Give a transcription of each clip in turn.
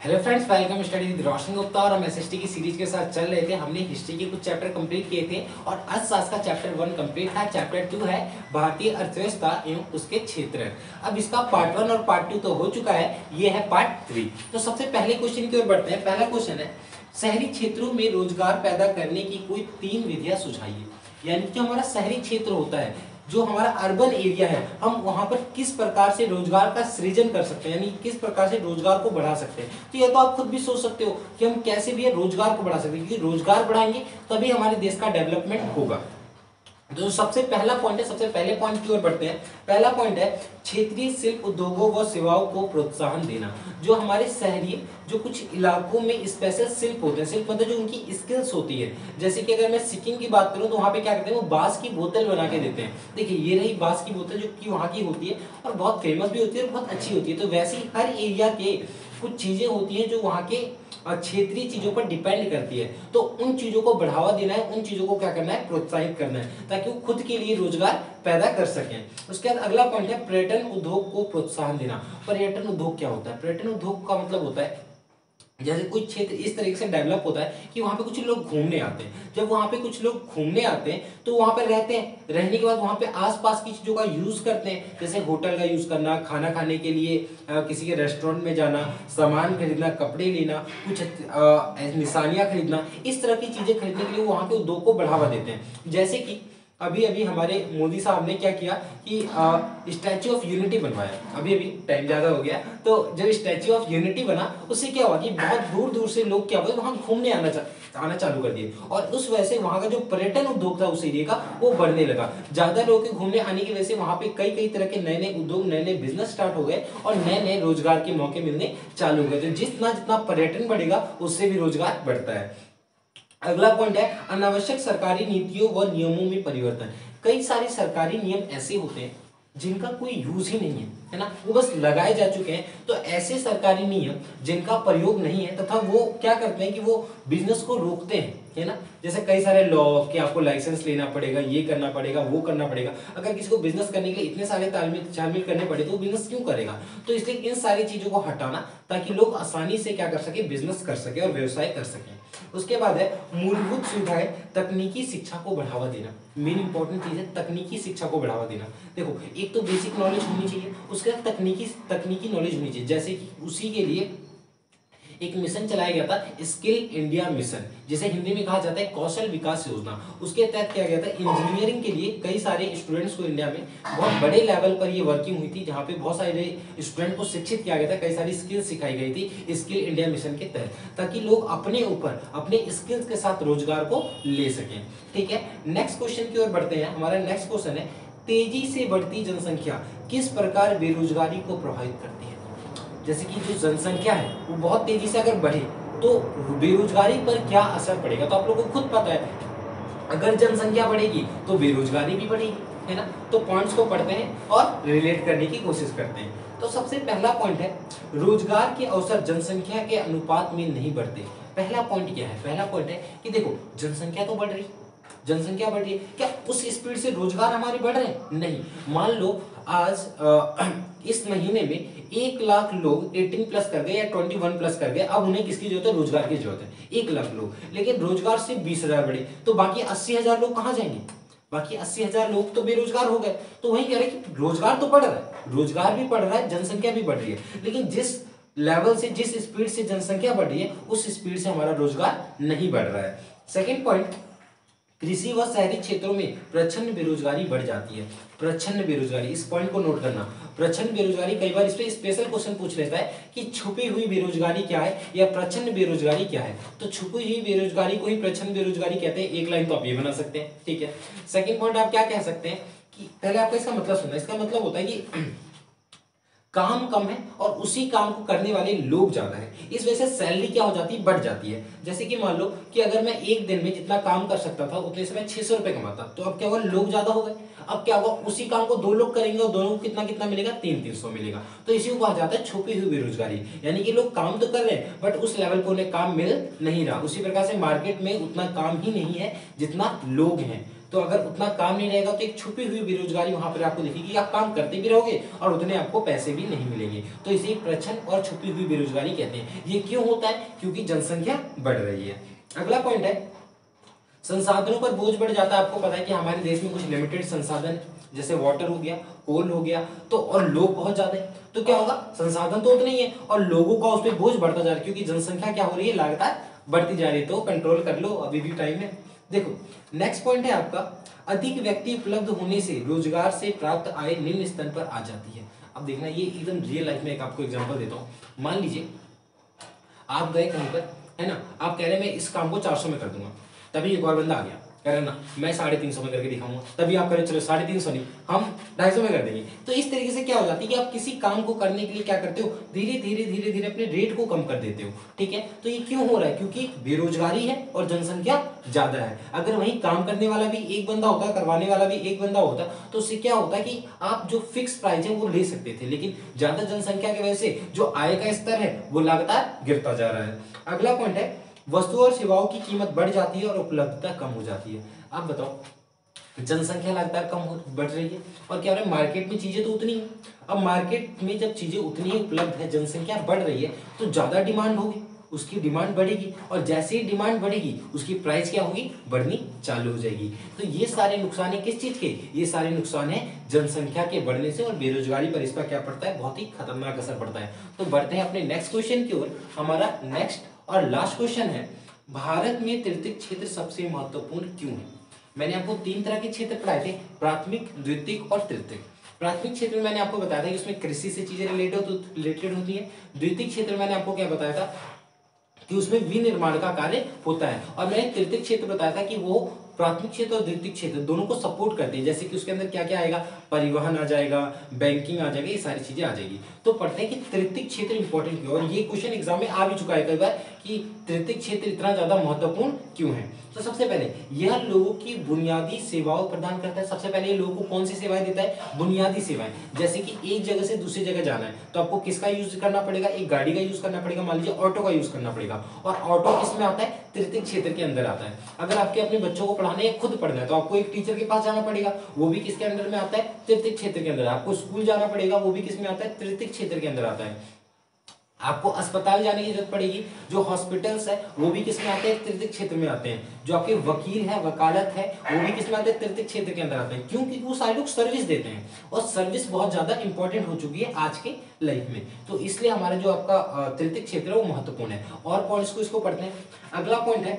Hello friends, welcome study with Roshan Gupta. और हम SST की सीरीज के साथ चल रहे थे। हमने हिस्ट्री के कुछ चैप्टर कंप्लीट किए थे और आज का चैप्टर 1 कंप्लीट था। चैप्टर 2 है भारतीय अर्थव्यवस्था एवं उसके क्षेत्र। अब इसका पार्ट 1 और पार्ट 2 तो हो चुका है, ये है पार्ट 3। तो सबसे पहले क्वेश्चन की ओर बढ़ते हैं। पहला क्वेश्चन है, शहरी क्षेत्रों में रोजगार पैदा करने की कोई 3 विधियां सुझाइए। यानी कि हमारा शहरी क्षेत्र होता है, जो हमारा अर्बन एरिया है, हम वहां पर किस प्रकार से रोजगार का सृजन कर सकते हैं, यानी किस प्रकार से रोजगार को बढ़ा सकते हैं। तो ये तो आप खुद भी सोच सकते हो कि हम कैसे भी रोजगार को बढ़ा सकते हैं, क्योंकि रोजगार बढ़ाएंगे तभी हमारे देश का डेवलपमेंट होगा। तो सबसे पहला पॉइंट है, सबसे पहले पॉइंट की ओर बढ़ते हैं। पहला पॉइंट है क्षेत्रीय शिल्प उद्योगों व सेवाओं को प्रोत्साहन देना। जो हमारे शहरी जो कुछ इलाकों में स्पेशल शिल्प होते हैं, शिल्प मतलब जो उनकी स्किल्स होती है, जैसे कि अगर मैं सिक्किम की बात करूं तो वहां पे क्या करते हैं, वो बांस की बोतल बना के देते हैं। देखिए ये रही बांस की बोतल जो कि वहां की होती है और बहुत फेमस भी होती है और बहुत अच्छी होती है। तो वैसे ही हर एरिया के कुछ चीजें होती हैं जो वहां के क्षेत्रीय चीजों पर डिपेंड करती है। तो उन चीजों को बढ़ावा देना है, उन चीजों को क्या करना है, प्रोत्साहित करना है, ताकि वो खुद के लिए रोजगार पैदा कर सकें। उसके बाद अगला पॉइंट है पर्यटन उद्योग को प्रोत्साहन देना। पर्यटन उद्योग क्या होता है? पर्यटन उद्योग का मतलब होता है जैसे कोई क्षेत्र इस तरीके से डेवलप होता है कि वहां पे कुछ लोग घूमने आते हैं। जब वहां पे कुछ लोग घूमने आते हैं तो वहां पे रहते हैं, रहने के बाद वहां पे आसपास की चीजों का यूज करते हैं, जैसे होटल का यूज करना, खाना खाने के लिए किसी के रेस्टोरेंट में जाना, सामान खरीदना, कपड़े लेना, कुछ निशानियां खरीदना, इस तरह की चीजें खरीदने के लिए वो वहां के उद्योग को बढ़ावा देते हैं। जैसे कि अभी अभी हमारे मोदी साहब ने क्या किया कि स्टैच्यू ऑफ यूनिटी बनवाया। अभी अभी टाइम ज्यादा हो गया, तो जब स्टैच्यू ऑफ यूनिटी बना उससे क्या हुआ कि बहुत दूर दूर से लोग क्या हुए वहां घूमने आना चालू कर दिए, और उस वजह से वहां का जो पर्यटन उद्योग था उस एरिया का वो बढ़ने लगा। ज्यादा लोगों के घूमने आने की वजह से वहां पे कई कई तरह के नए नए उद्योग, नए नए बिजनेस स्टार्ट हो गए और नए नए रोजगार के मौके मिलने चालू हो गए। तो जितना जितना पर्यटन बढ़ेगा उससे भी रोजगार बढ़ता है। अगला पॉइंट है अनावश्यक सरकारी नीतियों व नियमों में परिवर्तन। कई सारे सरकारी नियम ऐसे होते हैं जिनका कोई यूज ही नहीं है ना, वो बस लगाए जा चुके हैं। तो ऐसे सरकारी नियम जिनका प्रयोग नहीं है तथा वो क्या करते हैं कि वो बिजनेस को रोकते हैं, है ना। जैसे कई सारे लॉ कि आपको लाइसेंस लेना पड़ेगा, ये करना पड़ेगा, वो करना पड़ेगा। अगर किसी को बिजनेस करने के लिए इतने सारे तालमेल करने पड़े तो वो बिजनेस क्यों करेगा। तो इसलिए इन सारी चीजों को हटाना, ताकि लोग आसानी से क्या कर सके, बिजनेस कर सके और व्यवसाय कर सके। उसके बाद है मूलभूत सुविधाएं, तकनीकी शिक्षा को बढ़ावा देना। मेन इंपॉर्टेंट चीज है तकनीकी शिक्षा को बढ़ावा देना। देखो एक तो बेसिक नॉलेज होनी चाहिए, उसके बाद तकनीकी नॉलेज होनी चाहिए। जैसे कि उसी के लिए एक मिशन चलाया गया था, स्किल इंडिया मिशन, जिसे हिंदी में कहा जाता है कौशल विकास योजना। उसके तहत किया गया था इंजीनियरिंग के लिए कई सारे स्टूडेंट्स को इंडिया में बहुत बड़े लेवल पर ये वर्किंग हुई थी, जहाँ पे बहुत सारे स्टूडेंट को शिक्षित किया गया था, कई सारी स्किल्स सिखाई गई थी स्किल इंडिया मिशन के तहत, ताकि लोग अपने ऊपर अपने स्किल्स के साथ रोजगार को ले सकें। ठीक है, नेक्स्ट क्वेश्चन की ओर बढ़ते हैं। हमारा नेक्स्ट क्वेश्चन है तेजी से बढ़ती जनसंख्या किस प्रकार बेरोजगारी को प्रभावित करती है। जैसे कि जो जनसंख्या है वो बहुत तेजी से अगर बढ़े तो बेरोजगारी पर क्या असर पड़ेगा। तो आप लोगों को खुद पता है, अगर जनसंख्या बढ़ेगी तो बेरोजगारी भी बढ़ेगी, है ना। तो पॉइंट्स को पढ़ते हैं और रिलेट करने की कोशिश करते हैं। तो सबसे पहला पॉइंट है रोजगार के अवसर जनसंख्या के अनुपात में नहीं बढ़ते। पहला पॉइंट क्या है? पहला पॉइंट है कि देखो जनसंख्या तो बढ़ रही, जनसंख्या बढ़ रही है, क्या उस स्पीड से रोजगार हमारे बढ़ रहे हैं? नहीं। मान लो आज इस महीने में 1 लाख लोग 18 प्लस कर गए या 21 प्लस कर गए, अब उन्हें किसकी जरूरत है? रोजगार की जरूरत है। 1 लाख लोग, लेकिन रोजगार सिर्फ 20,000 बढ़े, तो बाकी 80,000 लोग कहां जाएंगे? बाकी 80,000 लोग तो बेरोजगार हो गए। तो वही कह रहे कि रोजगार तो बढ़ रहा है, रोजगार भी बढ़ रहा है, जनसंख्या भी बढ़ रही है, लेकिन जिस लेवल से, जिस स्पीड से जनसंख्या बढ़ रही है उस स्पीड से हमारा रोजगार नहीं बढ़ रहा है। सेकेंड पॉइंट, कृषि व शहरी क्षेत्रों में प्रच्छन्न बेरोजगारी बढ़ जाती है। प्रच्छन्न बेरोजगारी, इस पॉइंट को नोट करना। प्रच्छन्न बेरोजगारी, कई बार इस पे स्पेशल क्वेश्चन पूछ लेता है कि छुपी हुई बेरोजगारी क्या है या प्रच्छन्न बेरोजगारी क्या है। तो छुपी हुई बेरोजगारी को ही प्रच्छन्न बेरोजगारी कहते हैं। एक लाइन तो आप ये बना सकते हैं, ठीक है। सेकंड पॉइंट आप क्या कह सकते हैं कि पहले आपको इसका मतलब सुनना। इसका मतलब होता है कि काम कम है और उसी काम को करने वाले लोग ज्यादा है, इस वजह से सैलरी क्या हो जाती है? बढ़ जाती है। जैसे कि मान लो कि अगर मैं एक दिन में जितना काम कर सकता था उतने से मैं 600 रुपए कमाता, तो अब क्या हुआ? लोग ज्यादा हो गए। अब क्या होगा? उसी काम को 2 लोग करेंगे और दोनों को कितना कितना मिलेगा? 300 मिलेगा। तो इसी को कहा जाता है छुपी हुई बेरोजगारी, यानी कि लोग काम तो कर रहे हैं बट उस लेवल पर उन्हें काम मिल नहीं रहा। उसी प्रकार से मार्केट में उतना काम ही नहीं है जितना लोग हैं। तो अगर उतना काम नहीं रहेगा तो एक छुपी हुई बेरोजगारी वहां पर आपको दिखेगी, आप काम करते भी रहोगे और उतने आपको पैसे भी नहीं मिलेंगे। तो इसे प्रच्छन्न और छुपी हुई बेरोजगारी कहते हैं। ये क्यों होता है? क्योंकि जनसंख्या बढ़ रही है। अगला पॉइंट है संसाधनों पर बोझ बढ़ जाता है। आपको पता है कि हमारे देश में कुछ लिमिटेड संसाधन है, जैसे वाटर हो गया, कोल हो गया, तो और लोग बहुत ज्यादा है, तो क्या होगा, संसाधन तो उतने ही है और लोगों का उस पर बोझ बढ़ता जा रहा है, क्योंकि जनसंख्या क्या हो रही है, लगातार बढ़ती जा रही है। तो कंट्रोल कर लो, अभी भी टाइम है। देखो नेक्स्ट पॉइंट है आपका, अधिक व्यक्ति उपलब्ध होने से रोजगार से प्राप्त आय निम्न स्तर पर आ जाती है। अब देखना, ये एकदम रियल लाइफ में एक आपको एग्जांपल देता हूँ। मान लीजिए आप गए कहीं पर, है ना, आप कह रहे हैं मैं इस काम को 400 में कर दूंगा, तभी एक और बंदा आ गया कह रहे ना मैं 350 में करके दिखाऊंगा, तभी आप कह रहे चलो 350 नहीं, हम 250 में कर देंगे। तो इस तरीके से क्या हो जाती है कि आप किसी काम को करने के लिए क्या करते हो, धीरे धीरे धीरे धीरे अपने रेट को कम कर देते हो। ठीक है, तो ये क्यों हो रहा है? क्योंकि बेरोजगारी है और जनसंख्या ज्यादा है। अगर वहीं काम करने वाला भी एक बंदा होता, करवाने वाला भी एक बंदा होता, तो उससे क्या होता कि आप जो फिक्स प्राइस है वो ले सकते थे, लेकिन ज्यादा जनसंख्या की वजह से जो आय का स्तर है वो लगातार गिरता जा रहा है। अगला पॉइंट है वस्तु और सेवाओं की कीमत बढ़ जाती है और उपलब्धता कम हो जाती है। आप बताओ, जनसंख्या लगातार बढ़ रही है और क्या हो रहा है, मार्केट में चीजें तो उतनी है। अब मार्केट में जब चीजें उतनी ही उपलब्ध है, जनसंख्या बढ़ रही है, तो ज्यादा डिमांड होगी, उसकी डिमांड बढ़ेगी और जैसे ही डिमांड बढ़ेगी उसकी प्राइस क्या होगी, बढ़नी चालू हो जाएगी। तो ये सारे नुकसान है किस चीज के, ये सारे नुकसान है जनसंख्या के बढ़ने से, और बेरोजगारी पर इसका क्या पड़ता है, बहुत ही खतरनाक असर पड़ता है। तो बढ़ते हैं अपने नेक्स्ट क्वेश्चन की ओर। हमारा नेक्स्ट और लास्ट क्वेश्चन है, भारत में तृतीयक क्षेत्र सबसे महत्वपूर्ण क्यों है? मैंने आपको 3 तरह के क्षेत्र पढ़ाए थे, प्राथमिक, द्वितीयक और तृतीयक। प्राथमिक क्षेत्र में मैंने आपको बताया था कि उसमें कृषि से चीजें रिलेटेड होती है। द्वितीयक क्षेत्र मैंने आपको क्या बताया था कि उसमें विनिर्माण का कार्य होता है। और मैंने तृतीयक क्षेत्र बताया था कि वो प्राथमिक क्षेत्र और द्वितीयक क्षेत्र दोनों को सपोर्ट करते हैं, जैसे कि उसके अंदर क्या क्या आएगा, परिवहन आ जाएगा, बैंकिंग आ जाएगा, ये सारी चीजें आ जाएगी। तो पढ़ते हैं कि तृतीयक क्षेत्र इंपॉर्टेंट क्यों, और ये क्वेश्चन एग्जाम में आ भी चुका है कई बार कि तृतीयक क्षेत्र इतना ज्यादा महत्वपूर्ण क्यों है। तो सबसे पहले यह लोगों की बुनियादी सेवाओं प्रदान करता है। सबसे पहले ये लोगों को कौन सी सेवाएं देता है, बुनियादी सेवाएं। जैसे कि एक जगह से दूसरी जगह जाना है तो आपको किसका यूज करना पड़ेगा, एक गाड़ी का यूज करना पड़ेगा, मान लीजिए ऑटो का यूज करना पड़ेगा, और ऑटो किसमें आता है, तृतीयक क्षेत्र के अंदर आता है। अगर आपके अपने बच्चों को पढ़ाना है, खुद पढ़ना है, तो आपको एक टीचर के पास जाना पड़ेगा, वो भी किसके अंदर में आता है, तृतीयक क्षेत्र के अंदर। आपको स्कूल जाना पड़ेगा, वो भी किसमें आता है, तृतीयक क्षेत्र के अंदर आता है। आपको अस्पताल जाने की जरूरत पड़ेगी, जो हॉस्पिटल्स है वो भी किसमें आते हैं, तृतीयक क्षेत्र में आते हैं। जो आपके वकील है, वकालत है, वो भी किसमें आते हैं, तृतीयक क्षेत्र के अंदर आते हैं। क्योंकि वो सारे लोग सर्विस देते हैं और सर्विस बहुत ज्यादा इंपॉर्टेंट हो चुकी है आज के लाइफ में, तो इसलिए हमारा जो आपका तृतीयक क्षेत्र है वो महत्वपूर्ण है। और पॉइंट्स को इसको पढ़ते हैं। अगला पॉइंट है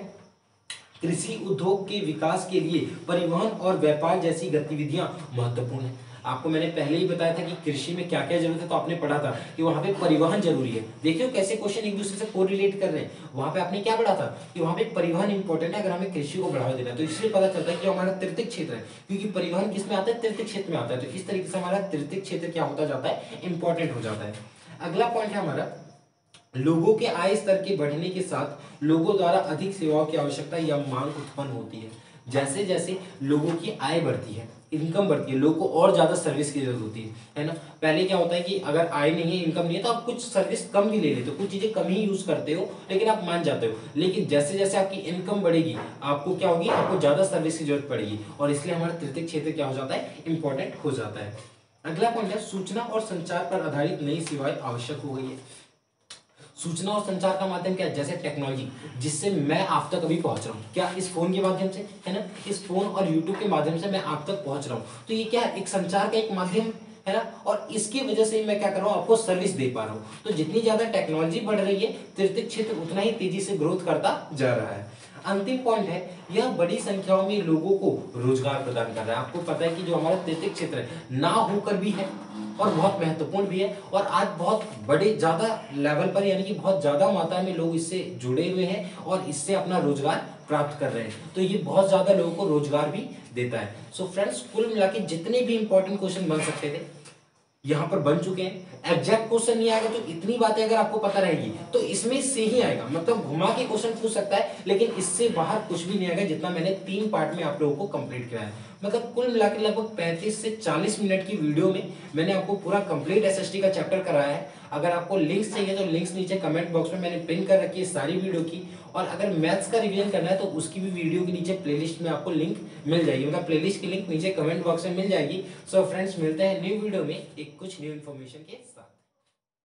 कृषि उद्योग के विकास के लिए परिवहन और व्यापार जैसी गतिविधियां महत्वपूर्ण है। आपको मैंने पहले ही बताया था कि कृषि में क्या क्या जरूरत है, तो आपने पढ़ा था कि वहां पे परिवहन जरूरी है। देखिए कैसे क्वेश्चन एक दूसरे से कोरिलेट कर रहे हैं। वहां पे आपने क्या पढ़ा था कि वहां पे परिवहन इंपॉर्टेंट है अगर हमें कृषि को बढ़ावा देना है, तो इसलिए पता चलता है कि हमारा तृतीयक क्षेत्र है, क्योंकि परिवहन किसमें आता है, तृतीयक क्षेत्र में आता है। तो इस तरीके से हमारा तृतीयक क्षेत्र क्या होता जाता है, इंपॉर्टेंट हो जाता है। अगला पॉइंट है हमारा, लोगों के आय स्तर के बढ़ने के साथ लोगों द्वारा अधिक सेवाओं की आवश्यकता या मांग उत्पन्न होती है। जैसे जैसे लोगों की आय बढ़ती है, इनकम बढ़ती है, लोगों को और ज्यादा सर्विस की जरूरत होती है ना। पहले क्या होता है कि अगर आय नहीं है, इनकम नहीं है, तो आप कुछ सर्विस कम भी ले लेते हो, कुछ चीजें कम ही यूज करते हो, लेकिन आप मान जाते हो। लेकिन जैसे जैसे आपकी इनकम बढ़ेगी, आपको क्या होगी, आपको ज्यादा सर्विस की जरूरत पड़ेगी, और इसलिए हमारा तृतीयक क्षेत्र क्या हो जाता है, इंपॉर्टेंट हो जाता है। अगला पॉइंट है सूचना और संचार पर आधारित नई सेवाएं आवश्यक हो गई है। सूचना और संचार का माध्यम क्या है, जैसे टेक्नोलॉजी, जिससे मैं आप तक अभी पहुंच रहा हूँ, क्या इस फोन के माध्यम से, है ना, इस फोन और यूट्यूब के माध्यम से मैं आप तक पहुंच रहा हूँ, तो ये क्या है, एक संचार का एक माध्यम है ना, और इसकी वजह से मैं क्या कर रहा हूँ, आपको सर्विस दे पा रहा हूँ। तो जितनी ज्यादा टेक्नोलॉजी बढ़ रही है, तृतीयक क्षेत्र उतना ही तेजी से ग्रोथ करता जा रहा है। अंतिम पॉइंट है, यह बड़ी संख्याओं में लोगों को रोजगार प्रदान कर रहा है। आपको पता है कि जो हमारा तृतीयक क्षेत्र है ना होकर भी है और बहुत महत्वपूर्ण भी है, और आज बहुत बड़े ज्यादा लेवल पर, यानी कि बहुत ज्यादा मात्रा में लोग इससे जुड़े हुए हैं और इससे अपना रोजगार प्राप्त कर रहे हैं। तो ये बहुत ज्यादा लोगों को रोजगार भी देता है। सो फ्रेंड्स, कुल मिला के जितने भी इंपॉर्टेंट क्वेश्चन बन सकते थे यहां पर बन चुके हैं। एग्जैक्ट क्वेश्चन नहीं आएगा, तो इतनी बातें अगर आपको पता रहेगी तो इसमें से ही आएगा, मतलब घुमा के क्वेश्चन पूछ सकता है, लेकिन इससे बाहर कुछ भी नहीं आएगा, जितना मैंने 3 पार्ट में आप लोगों को कंप्लीट किया है। मतलब कुल मिलाकर लगभग 35 से 40 मिनट की वीडियो में मैंने आपको पूरा कंप्लीट एसएसटी का चैप्टर कराया है। अगर आपको लिंक्स चाहिए तो लिंक्स नीचे कमेंट बॉक्स में मैंने पिन कर रखी है सारी वीडियो की। और अगर मैथ्स का रिवीजन करना है तो उसकी भी वीडियो के नीचे प्लेलिस्ट में आपको लिंक मिल जाएगी, मतलब प्लेलिस्ट की लिंक नीचे कमेंट बॉक्स में मिल जाएगी। सो फ्रेंड्स, मिलते हैं न्यू वीडियो में एक कुछ न्यू इन्फॉर्मेशन के साथ।